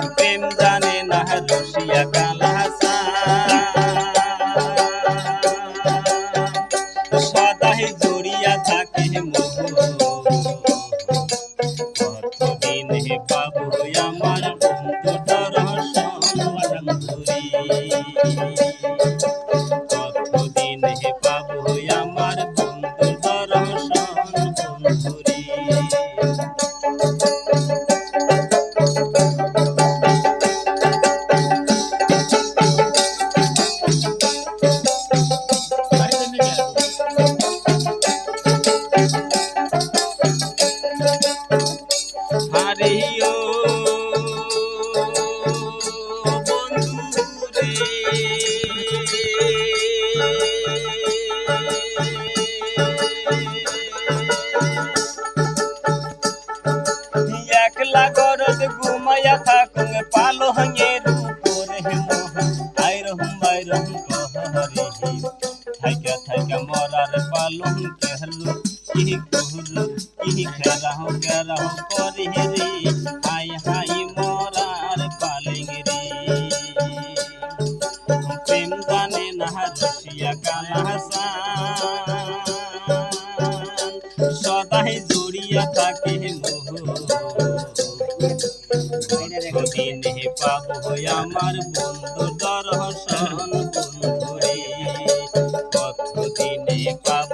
প্রেম জানে না রসিয়া কালহাসান সদাই জড়িয়া থাকে মোহ কতদিন পাবো আমার বন্ধু দর্শন ধরি কতদিন পাবো আমার বন্ধু দর্শন ধরি হারিও বন্ধুরে একলা গরদ ঘুমাইয়া থাকুন পালহের উপরে মোহ আইরহম বাইরহম কহরে থাইকা থাইকা মরার পালং কেহলো কি কহলো কি খেলাহ কেরাহ করে রে হাই হাই মরার পালিং রে প্রেম জানে না রসিয়া কালহাসান সদাই জড়িয়া থাকে মোহ কতদিন পাবো আমার বন্ধু দর্শন বন্ধুরে কতদিন পাবো